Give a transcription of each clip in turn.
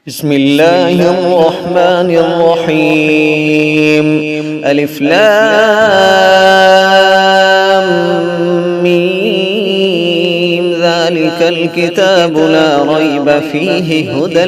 بسم الله الرحمن الرحيم. ألف لام ميم. ذلك الكتاب لا ريب فيه هدى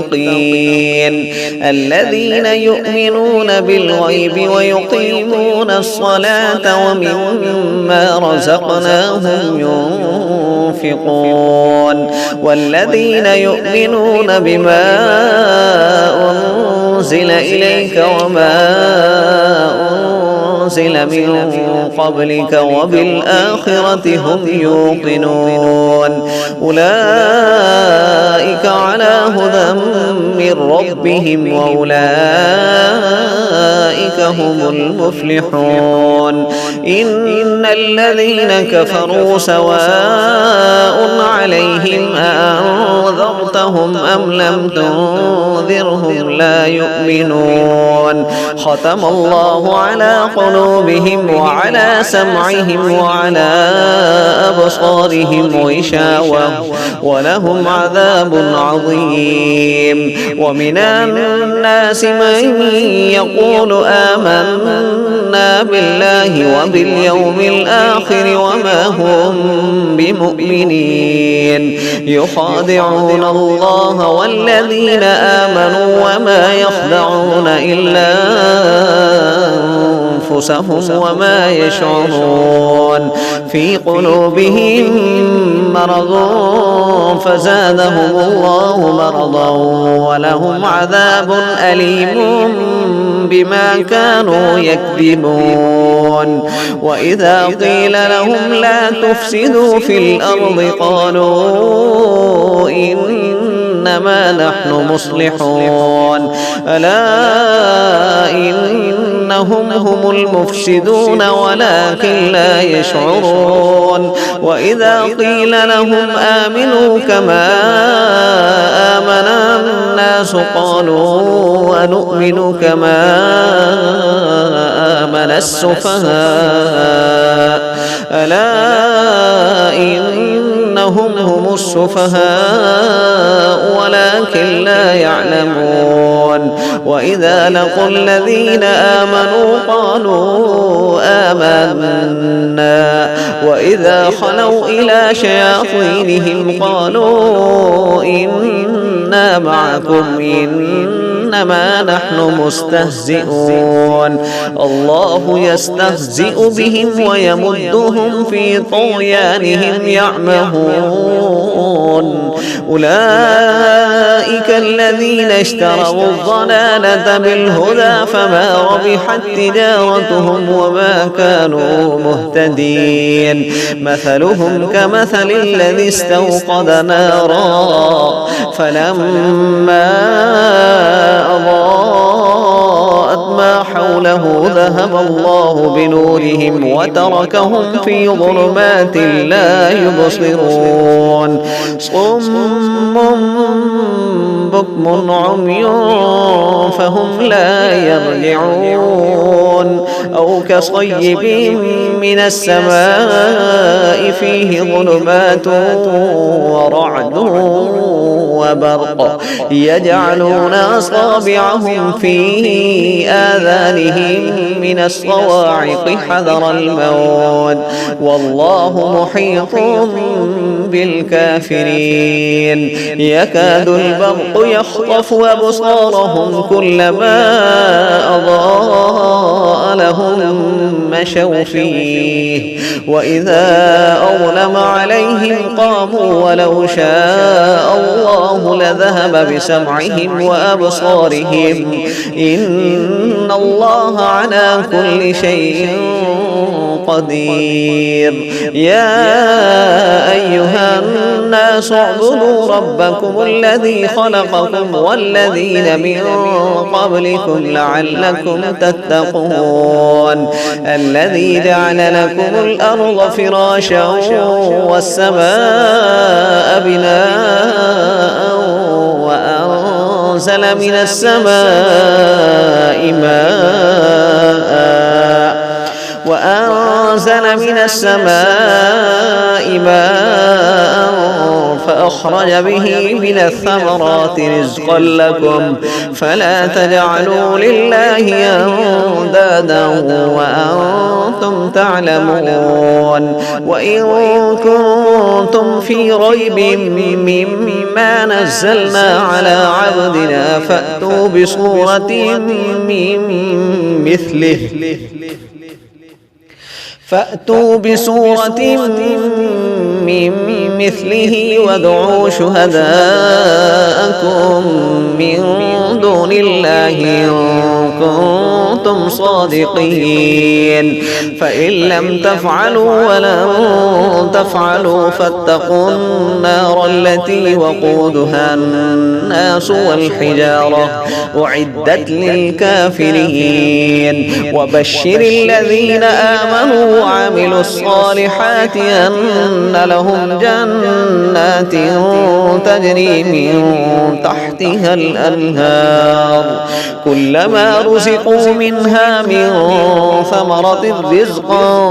للمتقين الذين يؤمنون بالغيب ويقيمون الصلاة ومما رزقناهم ينفقون والذين يؤمنون بما أنزل إليك وما أنزل من قبلك وبالآخرة هم يوقنون أولئك على هدى من ربهم وأولئك هم المفلحون. إن الذين كفروا سواء عليهم أأنذرتهم أم لم تنذرهم لا يؤمنون. ختم الله على قلوبهم وعلى سمعهم وعلى أبصارهم غشاوة ولهم عذاب عظيم. ومن الناس من يقول آمنا بالله وباليوم الآخر وما هم بمؤمنين يخادعون الله والذين آمنوا وما يخدعون إلا أنفسهم وما يشعرون. في قلوبهم مرض فزادهم الله مرضا ولهم عذاب أليم بما كانوا يكذبون. وإذا قيل لهم لا تفسدوا في الأرض قالوا إنما نحن مصلحون ألا إنهم هم المفسدون ولكن لا يشعرون. وإذا قيل لهم آمنوا كما آمن الناس قالوا ونؤمن كما آمن السفهاء ألا إنهم هم السفهاء ولكن لا يعلمون. وإذا لقوا الذين آمنوا قالوا آمنا وإذا خلوا إلى شياطينهم قالوا إنا معكم إنما نحن مستهزئون. الله يستهزئ بهم ويمدهم في طغيانهم يعمهون. أولئك الذين اشتروا الضلالة بالهدى فما ربحت تجارتهم وما كانوا مهتدين. مثلهم كمثل الذي استوقد نارا فلما أضاءت ما حوله ذهب الله بنورهم وتركهم في ظلمات لا يبصرون. صم بكم عمي فهم لا يرجعون. أو كصيب من السماء فيه ظلمات ورعد وبرق يجعلون أصابعهم في آذانهم من الصواعق حذر الموت والله محيط بالكافرين. يكاد البرق يخطف أبصارهم كلما أضاء لهم مشوا فيه وإذا أظلم عليهم قاموا ولو شاء الله لذهب بسمعهم وأبصارهم إن الله على كل شيء قدير. يا أيها الناس اعبدوا ربكم الذي خلقكم والذين من قبلكم لعلكم تتقون. الذي جعل لكم الأرض فراشا والسماء بناء وأنزل من السماء ماء وأنزل من السماء ماء فأخرج به من الثمرات رزقا لكم فلا تجعلوا لله أندادا وأنتم تعلمون وإن كنتم في ريب مما نزلنا على عبدنا فأتوا بصورة من مثله وادعوا شهداءكم من دون الله إن كنتم صادقين فإن لم تفعلوا ولن تفعلوا فاتقوا النار التي وقودها الناس والحجارة أعدت للكافرين وبشر الذين آمنوا وعملوا الصالحات أن لهم جنات تجري من تحتها الأنهار كلما رزقوا منها من ثمرة رزقا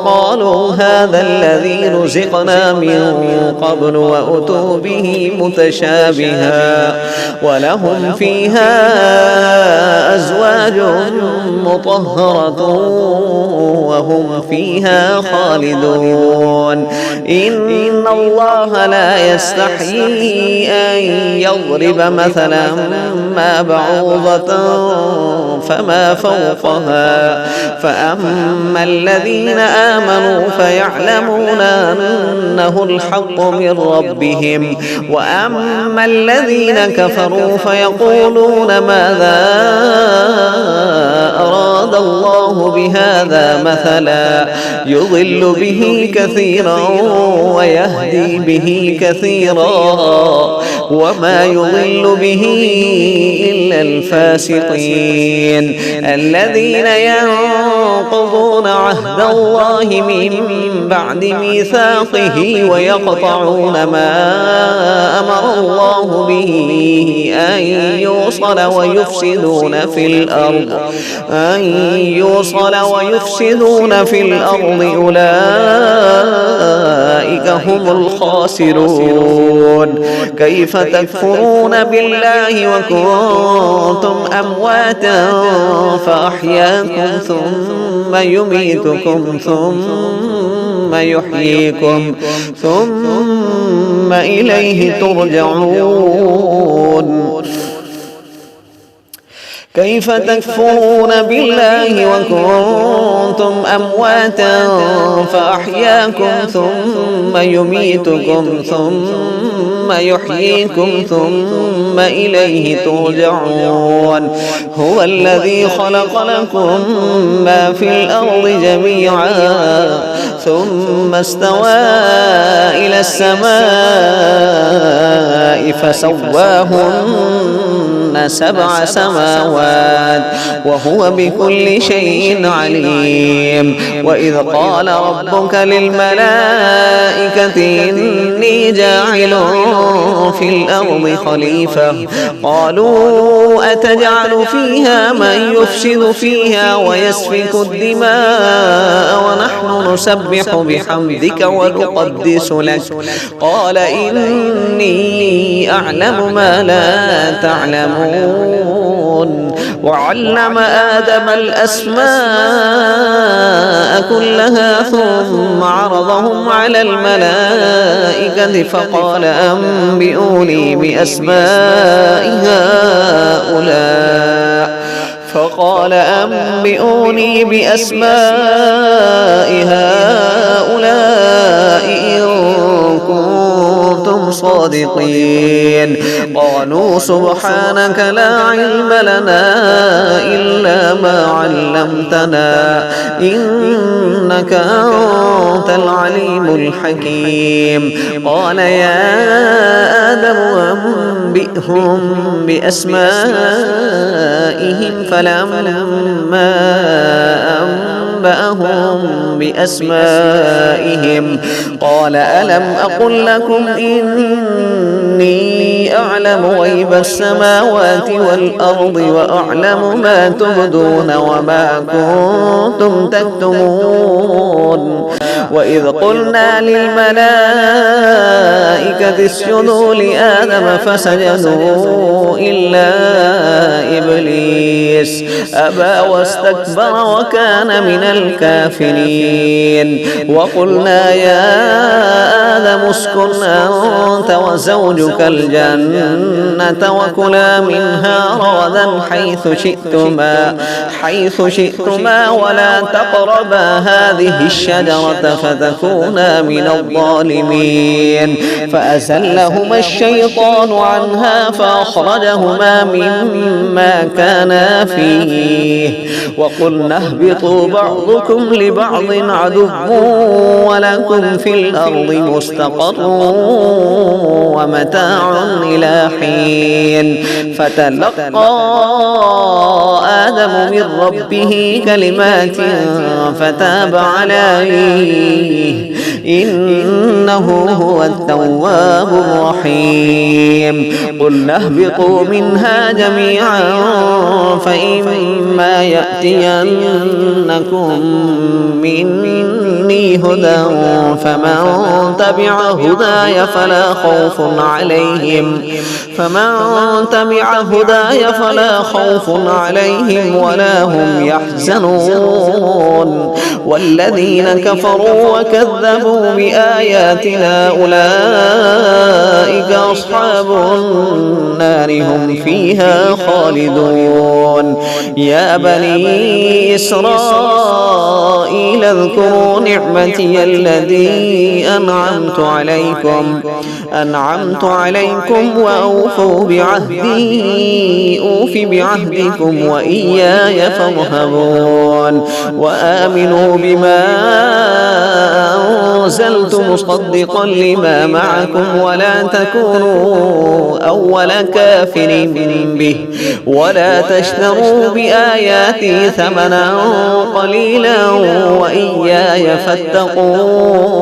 قالوا هذا الذي رزقنا من قبل وأتوا به متشابها ولهم فيها أزواج مطهرة وهم فيها خالدون إن الله لا يستحيي أن يضرب مثلا ما بعوضة فما فوقها فأما الذين آمنوا فيعلمون أنه الحق من ربهم وأما الذين كفروا فيقولون ماذا أراد الله بهذا مثلا يضل به كثيرا ويهدي به كثيرا وما يضل به إلا الفاسقين الذين ينقضون عهد الله من بعد ميثاقه ويقطعون ما أمر الله به أن يوصل ويفسدون في الأرض أولئك هم الخاسرون كيف تكفرون بالله وكنتم أمواتا فأحياكم ثم يميتكم ثم يحييكم ثم إليه ترجعون كيف تكفرون بالله وكنتم أمواتا فأحياكم ثم يميتكم ثم يحييكم ثم إليه ترجعون هو الذي خلق لكم ما في الأرض جميعا ثم استوى إلى السماء فسواهن 7 سماوات وهو بكل شيء عليم وإذ قال ربك للملائكة إني جاعل في الأرض خليفة قالوا أتجعل فيها من يفسد فيها ويسفك الدماء ونحن نسبح بحمدك ونقدس لك قال إني أعلم ما لا تعلمون وعلم آدم الأسماء كلها ثم عرضهم على الملائكة فقال أنبئوني بأسماء هؤلاء إن كنتم صادقين قالوا سبحانك لا علم لنا إلا ما علمتنا إنك أنت العليم الحكيم قال يا آدم أنبئهم بأسمائهم فلما فأنبأهم بأسمائهم قال ألم أقل لكم إني أعلم غيب السماوات والأرض وأعلم ما تبدون وما كنتم تكتمون وإذ قلنا للملائكة اسجدوا لآدم فسجدوا إلا إبليس أبى واستكبر وكان من الكافرين وقلنا يا آدم اسكن أنت وزوجك الجنة وكلا منها رغدا حيث شئتما ولا تقربا هذه الشجرة فتكونا من الظالمين فأزلهما الشيطان عنها فأخرجهما مما كانا فيه وقلنا اهبطوا بعضكم لبعض عدو ولكم في الأرض مستقر ومتاع إلى حين فتلقى آدم من ربه كلمات فتاب عليه إنه هو التواب الرحيم قلنا اهبطوا منها جميعا فإما يأتينكم مني هدى فمن تبع هداي فلا خوف عليهم ولا هم يحزنون والذين كفروا وكذبوا بآياتنا أولئك أصحاب النار هم فيها خالدون يا بني إسرائيل اذكروا نعمتي التي أنعمت عليكم وأوفوا بعهدي أوف بعهدكم وإياي فارهبون وآمنوا بما أنزلت مصدقا لما معكم ولا تكونوا أول كافر به ولا تشتروا بآياتي ثمنا قليلا وإياي فاتقون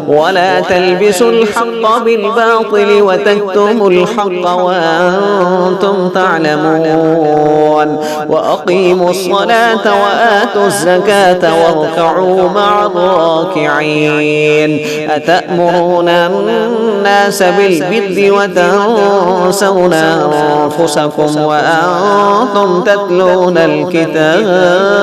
ولا تلبسوا الحق بالباطل وتكتموا الحق وأنتم تعلمون وأقيموا الصلاة وآتوا الزكاة واركعوا مع الراكعين أتأمرون الناس بالبر وتنسون أنفسكم وأنتم تتلون الكتاب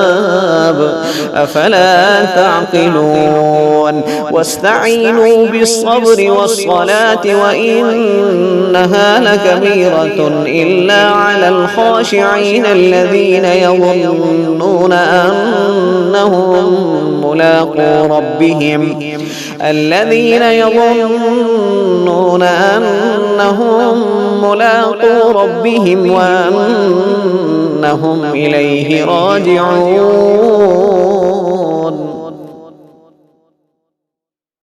أفلا تعقلون واستعينوا بالصبر والصلاة وإنها لكبيرة إلا على الخاشعين الذين يظنون أنهم ملاقو ربهم وأنهم إليه راجعون